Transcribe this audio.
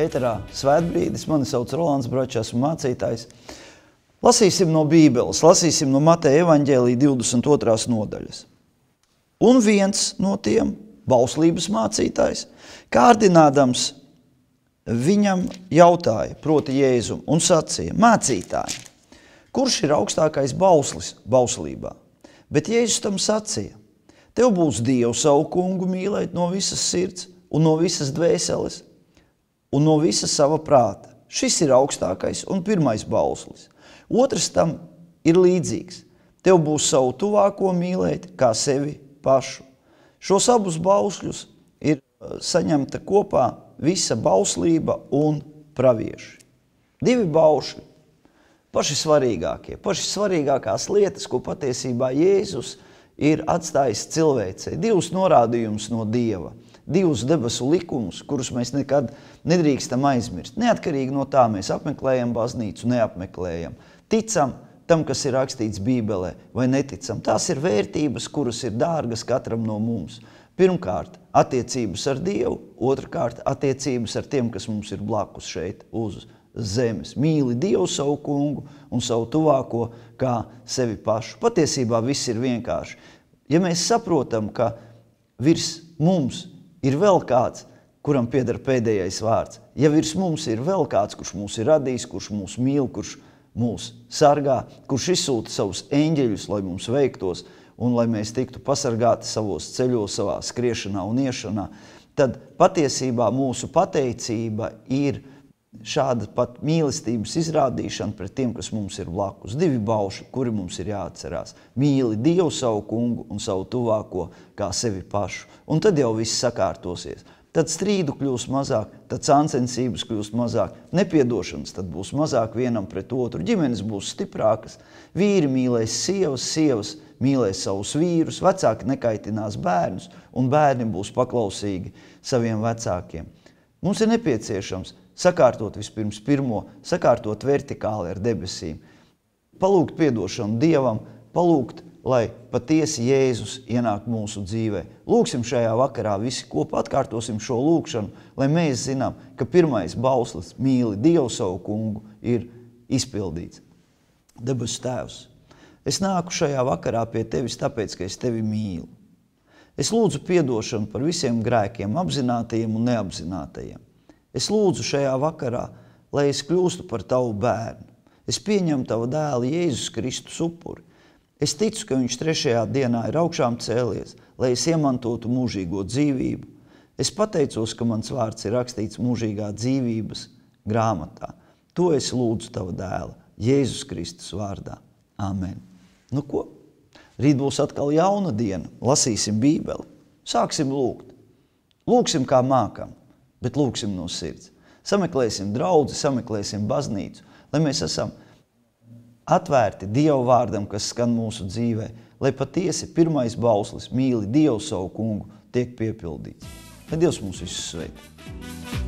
Ēterā svētbrīdis, mani sauc Rolands Bračs, esmu mācītājs. Lasīsim no Bībeles, lasīsim no Mateja evaņģēlija 22. nodaļas. Un viens no tiem, bauslības mācītājs, kārdinādams viņam jautāja, proti Jēzum, un sacīja, mācītāji, kurš ir augstākais bauslis bauslībā? Bet Jēzus tam sacīja, tev būs Dievu savu kungu mīlēt no visas sirds un no visas dvēseles un no visa sava prāta. Šis ir augstākais un pirmais bauslis. Otrs tam ir līdzīgs. Tev būs savu tuvāko mīlēt kā sevi pašu. Šos abus bausļus ir saņemta kopā visa bauslība un pravieši. Divi baušļi, paši svarīgākie, paši svarīgākās lietas, ko patiesībā Jēzus ir atstājis cilvēcei. Divus norādījumus no Dieva. Divus debesu likumus, kurus mēs nekad nedrīkstam aizmirst. Neatkarīgi no tā mēs apmeklējam baznīcu, neapmeklējam. Ticam tam, kas ir rakstīts Bībelē, vai neticam. Tās ir vērtības, kuras ir dārgas katram no mums. Pirmkārt, attiecības ar Dievu, otrkārt, attiecības ar tiem, kas mums ir blakus šeit uz zemes. Mīli Dievu savu kungu un savu tuvāko kā sevi pašu. Patiesībā viss ir vienkārši. Ja mēs saprotam, ka virs mums ir vēl kāds, kuram pieder pēdējais vārds. Ja virs mums ir vēl kāds, kurš mūs ir radījis, kurš mūs mīl, kurš mūs sargā, kurš izsūta savus eņģeļus, lai mums veiktos un lai mēs tiktu pasargāti savos ceļos, savā skriešanā un iešanā, tad patiesībā mūsu pateicība ir šāda pat mīlestības izrādīšana pret tiem, kas mums ir blakus. Divi baušļi, kuri mums ir jāatcerās. Mīli Dievu savu kungu un savu tuvāko kā sevi pašu. Un tad jau viss sakārtosies. Tad strīdu kļūs mazāk, tad sāncensības kļūst mazāk, nepiedošanas tad būs mazāk vienam pret otru, ģimenes būs stiprākas, vīri mīlēs sievas, sievas mīlēs savus vīrus, vecāki nekaitinās bērnus un bērni būs paklausīgi saviem vecākiem. Mums ir nepieciešams sakārtot vispirms pirmo, sakārtot vertikāli ar debesīm, palūgt piedošanu Dievam, palūgt, lai patiesi Jēzus ienāk mūsu dzīvē. Lūksim šajā vakarā visi kopā, atkārtosim šo lūkšanu, lai mēs zinām, ka pirmais bauslis mīli Dievu savu kungu ir izpildīts. Debesu Tēvs, es nāku šajā vakarā pie Tevis tāpēc, ka es Tevi mīlu. Es lūdzu piedošanu par visiem grēkiem, apzinātajiem un neapzinātajiem. Es lūdzu šajā vakarā, lai es kļūstu par Tavu bērnu. Es pieņemu Tavu dēlu Jēzus Kristus upuri. Es ticu, ka viņš 3. dienā ir augšām cēlies, lai es iemantotu mūžīgo dzīvību. Es pateicos, ka mans vārds ir rakstīts mūžīgā dzīvības grāmatā. To es lūdzu Tava dēla, Jēzus Kristus vārdā. Amen. Nu ko? Rīt būs atkal jauna diena. Lasīsim Bībeli. Sāksim lūgt. Lūksim kā mākam, bet lūksim no sirds. Sameklēsim draudzi, sameklēsim baznīcu, lai mēs esam atvērti Dievu vārdam, kas skan mūsu dzīvē, lai patiesi pirmais bauslis mīli Dievu savu kungu tiek piepildīts. Lai Dievs mūs visus sveik.